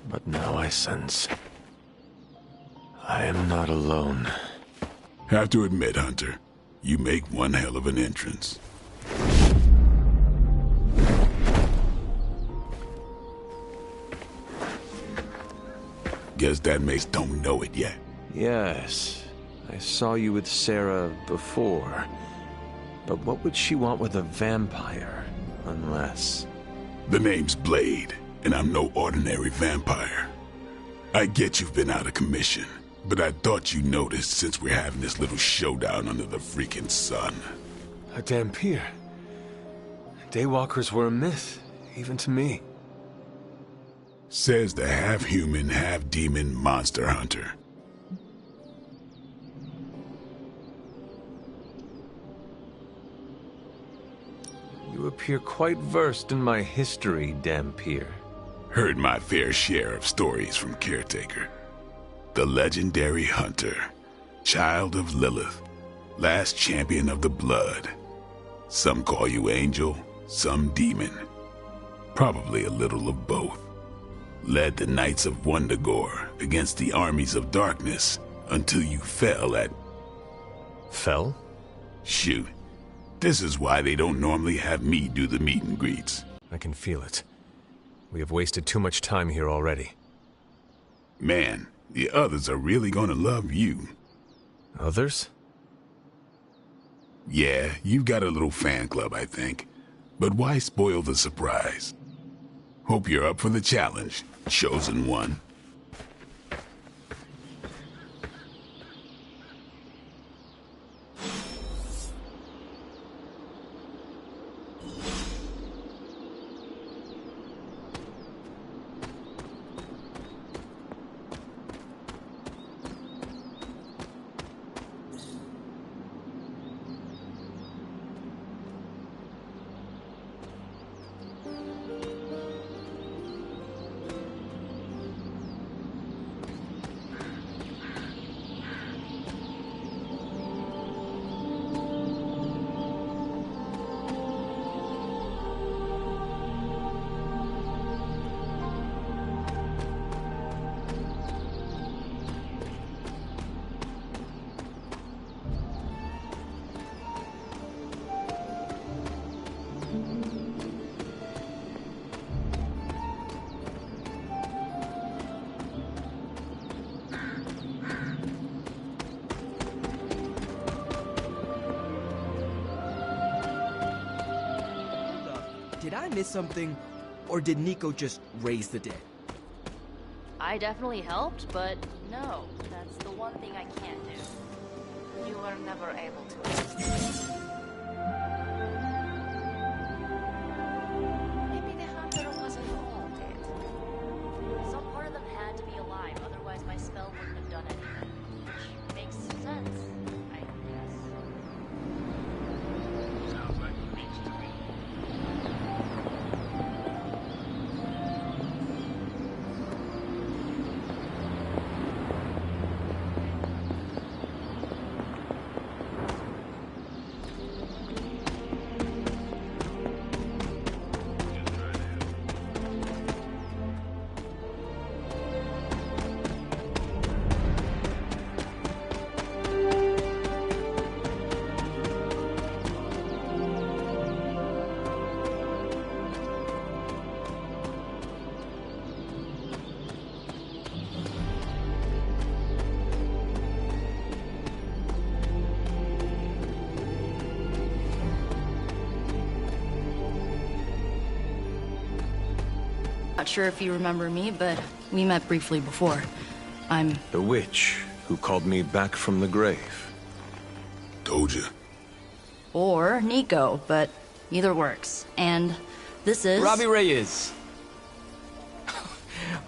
But now I sense I am not alone. Have to admit, Hunter, you make one hell of an entrance. Guess that mates don't know it yet. Yes, I saw you with Sarah before. But what would she want with a vampire, unless... The name's Blade, and I'm no ordinary vampire. I get you've been out of commission, but I thought you noticed since we're having this little showdown under the freaking sun. A Dampier. Daywalkers were a myth, even to me. Says the half-human, half-demon monster hunter. You appear quite versed in my history, Dampier. Heard my fair share of stories from Caretaker. The legendary hunter, child of Lilith, last champion of the blood. Some call you angel, some demon. Probably a little of both. Led the Knights of Wundagore against the armies of darkness until you fell at... Fell? Shoot. This is why they don't normally have me do the meet and greets. I can feel it. We have wasted too much time here already. Man, the others are really gonna love you. Others? Yeah, you've got a little fan club, I think. But why spoil the surprise? Hope you're up for the challenge, chosen one. Did I miss something, or did Nico just raise the dead? I definitely helped, but no, that's the one thing I can't do. You were never able to assist me. Maybe the hunter wasn't all dead. Some part of them had to be alive, otherwise my spell wouldn't have done anything. Which makes sense, I guess. Sounds like a reach to me. Not sure if you remember me, but we met briefly before. I'm... The witch who called me back from the grave. Told you. Or Nico, but either works. And this is... Robbie Reyes.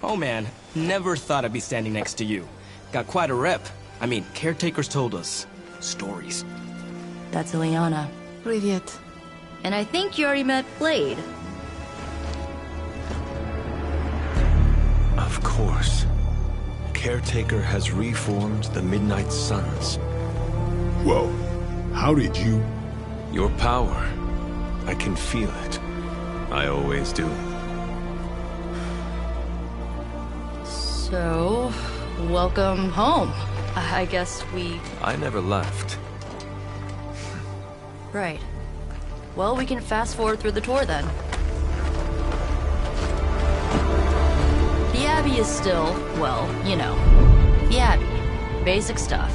Oh man, never thought I'd be standing next to you. Got quite a rep. I mean, caretakers told us stories. That's Ileana. Привет. And I think you already met Blade. Of course. Caretaker has reformed the Midnight Suns. Whoa, how did you... Your power. I can feel it. I always do. So, welcome home. I guess we... I never left. Right. Well, we can fast forward through the tour then. The Abbey is still, well, you know, the Abbey. Basic stuff.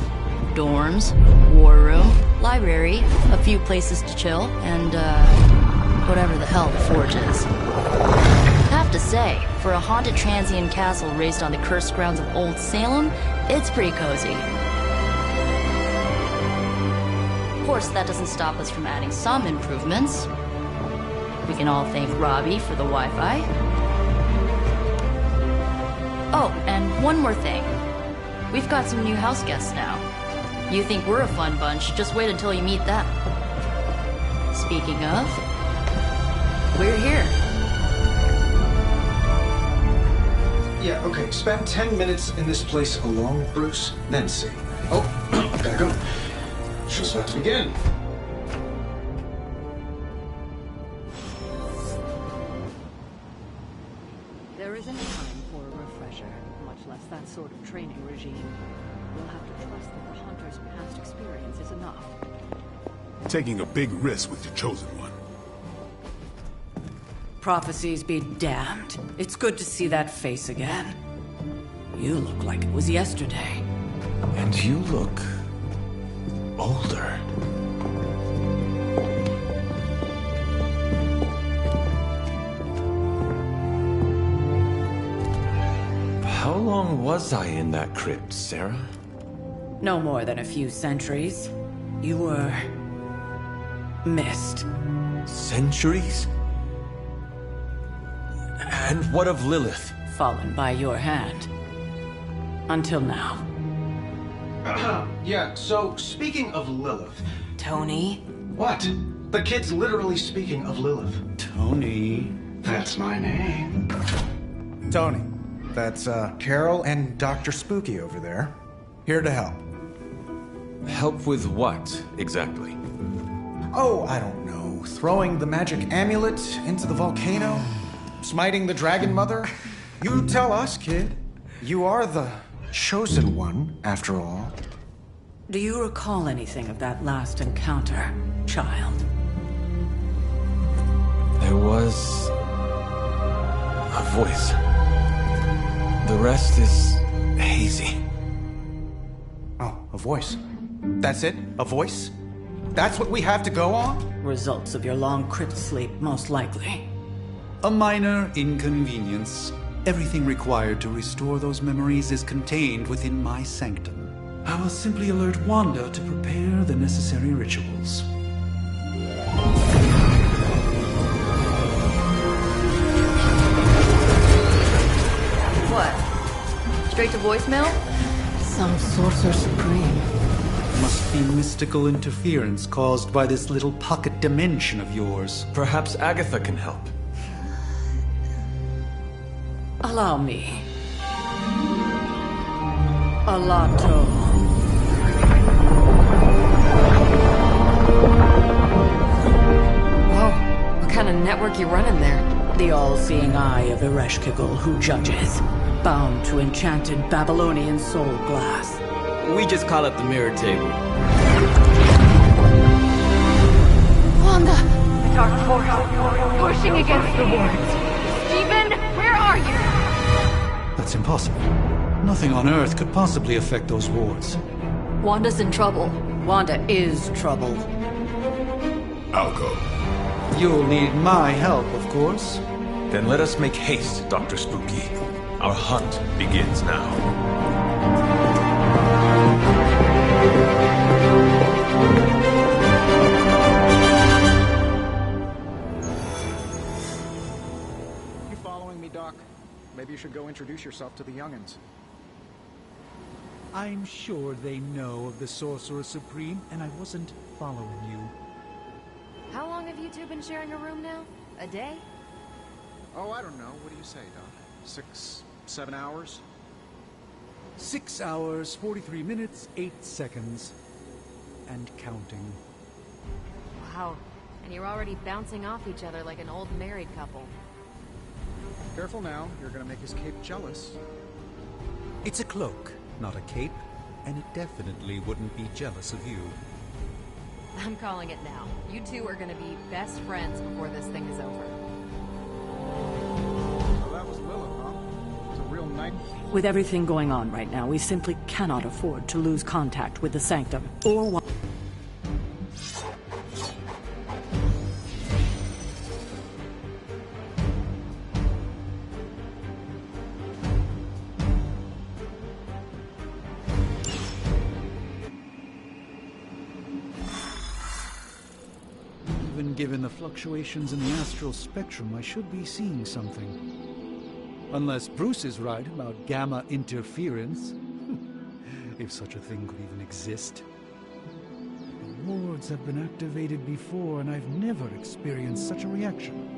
Dorms, war room, library, a few places to chill, and, whatever the hell the Forge is. Have to say, for a haunted transient castle raised on the cursed grounds of Old Salem, it's pretty cozy. Of course, that doesn't stop us from adding some improvements. We can all thank Robbie for the Wi-Fi. Oh, and one more thing. We've got some new house guests now. You think we're a fun bunch, just wait until you meet them. Speaking of, we're here. Yeah, okay. Spend 10 minutes in this place alone, Bruce, then see. Oh, gotta go. Show's about to begin. There isn't time for a refresher, much less that sort of training regime. You'll have to trust that the Hunter's past experience is enough. Taking a big risk with your chosen one. Prophecies be damned. It's good to see that face again. You look like it was yesterday. And you look... older. How long was I in that crypt, Sarah? No more than a few centuries. You were... missed. Centuries? And what of Lilith? Fallen by your hand. Until now. Yeah, so speaking of Lilith... Tony? What? The kid's literally speaking of Lilith. Tony. That's my name. Tony. That's, Carol and Dr. Spooky over there. Here to help. Help with what, exactly? Oh, I don't know. Throwing the magic amulet into the volcano? Smiting the Dragon Mother? You tell us, kid. You are the chosen one, after all. Do you recall anything of that last encounter, child? There was... a voice. The rest is hazy. Oh, a voice. That's it? A voice? That's what we have to go on? Results of your long crypt sleep, most likely. A minor inconvenience. Everything required to restore those memories is contained within my sanctum. I will simply alert Wanda to prepare the necessary rituals. What? Straight to voicemail? Some Sorcerer Supreme. Must be mystical interference caused by this little pocket dimension of yours. Perhaps Agatha can help. Allow me. Alato. Whoa, what kind of network you running there? The all-seeing eye of Ereshkigal who judges. Bound to enchanted Babylonian soul glass. We just call it the mirror table. Wanda! The dark force, pushing against the wards. Steven, where are you? That's impossible. Nothing on Earth could possibly affect those wards. Wanda's in trouble. Wanda is trouble. I'll go. You'll need my help, of course. Then let us make haste, Dr. Spooky. Our hunt begins now. You following me, Doc? Maybe you should go introduce yourself to the youngins. I'm sure they know of the Sorcerer Supreme, and I wasn't following you. How long have you two been sharing a room now? A day? Oh, I don't know. What do you say, Doc? 6, 7 hours? 6 hours, 43 minutes, 8 seconds. And counting. Wow. And you're already bouncing off each other like an old married couple. Careful now. You're gonna make his cape jealous. It's a cloak, not a cape, and it definitely wouldn't be jealous of you. I'm calling it now. You two are gonna be best friends before this thing is over. So that was Lilith, huh? It's a real night. With everything going on right now, we simply cannot afford to lose contact with the Sanctum or one. Even given the fluctuations in the astral spectrum, I should be seeing something. Unless Bruce is right about gamma interference. If such a thing could even exist. The wards have been activated before, and I've never experienced such a reaction.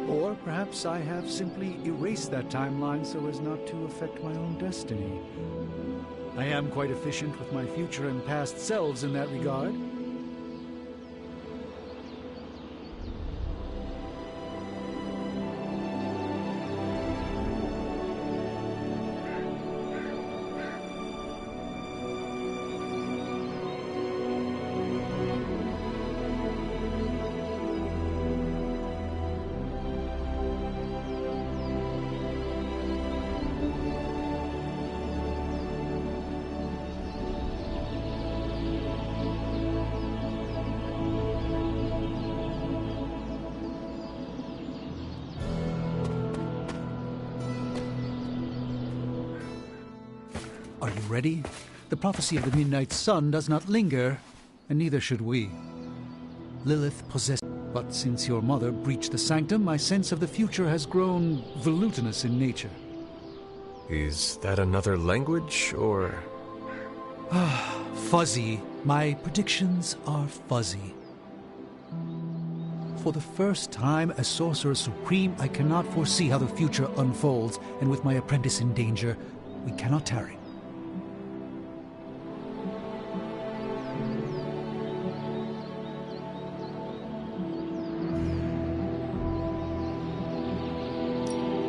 Or perhaps I have simply erased that timeline so as not to affect my own destiny. I am quite efficient with my future and past selves in that regard. Are you ready? The prophecy of the Midnight Sun does not linger, and neither should we. Lilith possessed... But since your mother breached the sanctum, my sense of the future has grown volutinous in nature. Is that another language, or...? Fuzzy. My predictions are fuzzy. For the first time as Sorcerer Supreme, I cannot foresee how the future unfolds, and with my apprentice in danger, we cannot tarry.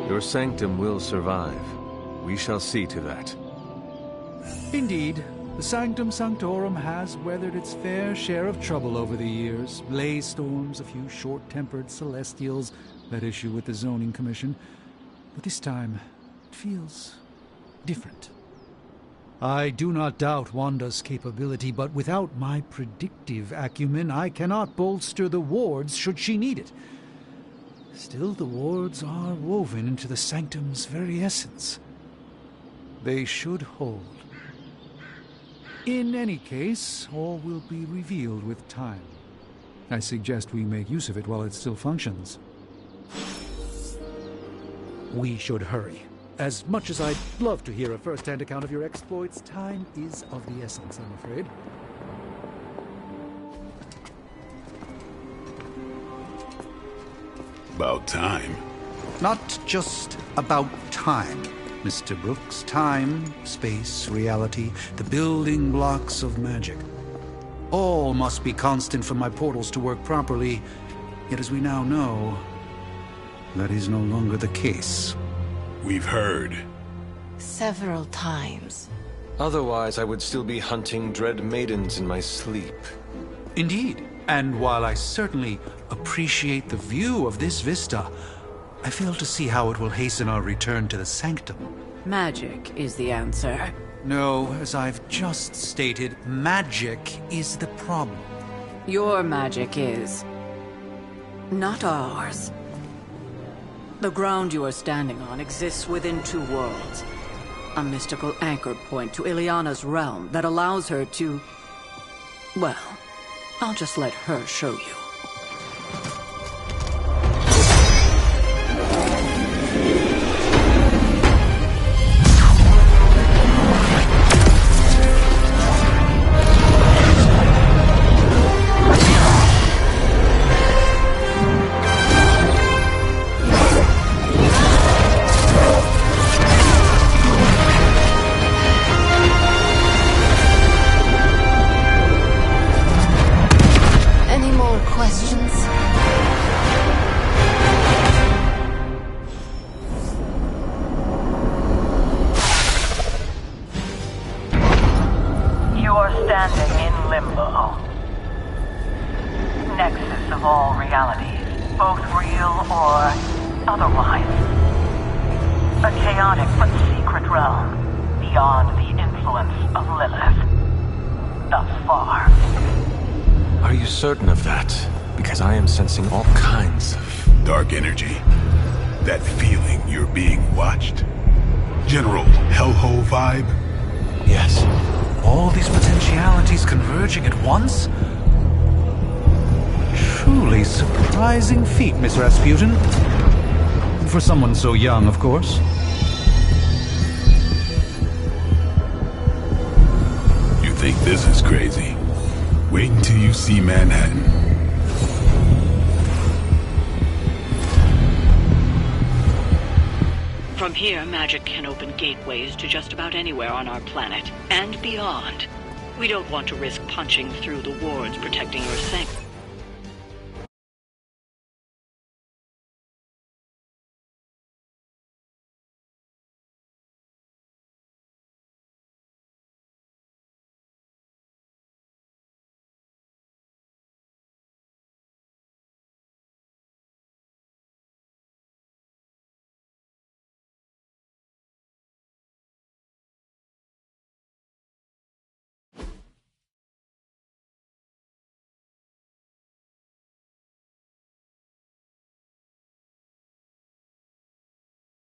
Your sanctum will survive. We shall see to that. Indeed, the Sanctum Sanctorum has weathered its fair share of trouble over the years. Blaze storms, a few short-tempered celestials that issue with the Zoning Commission. But this time, it feels different. I do not doubt Wanda's capability, but without my predictive acumen, I cannot bolster the wards should she need it. Still, the wards are woven into the Sanctum's very essence. They should hold. In any case, all will be revealed with time. I suggest we make use of it while it still functions. We should hurry. As much as I'd love to hear a first-hand account of your exploits, time is of the essence, I'm afraid. About time. Not just about time, Mr. Brooks. Time, space, reality, the building blocks of magic. All must be constant for my portals to work properly. Yet as we now know, that is no longer the case. We've heard. Several times. Otherwise, I would still be hunting dread maidens in my sleep. Indeed. And while I certainly appreciate the view of this vista, I fail to see how it will hasten our return to the Sanctum. Magic is the answer. No, as I've just stated, magic is the problem. Your magic is... not ours. The ground you are standing on exists within two worlds. A mystical anchor point to Ileana's realm that allows her to... well, I'll just let her show you. nexus of all realities, both real or otherwise. A chaotic but secret realm, beyond the influence of Lilith. Thus far. Are you certain of that? Because I am sensing all kinds of... dark energy. That feeling you're being watched. General hellhole vibe? Yes. All these potentialities converging at once? Truly surprising feat, Miss Rasputin. For someone so young, of course. You think this is crazy? Wait until you see Manhattan. From here, magic can open gateways to just about anywhere on our planet, and beyond. We don't want to risk punching through the wards protecting your sanctum.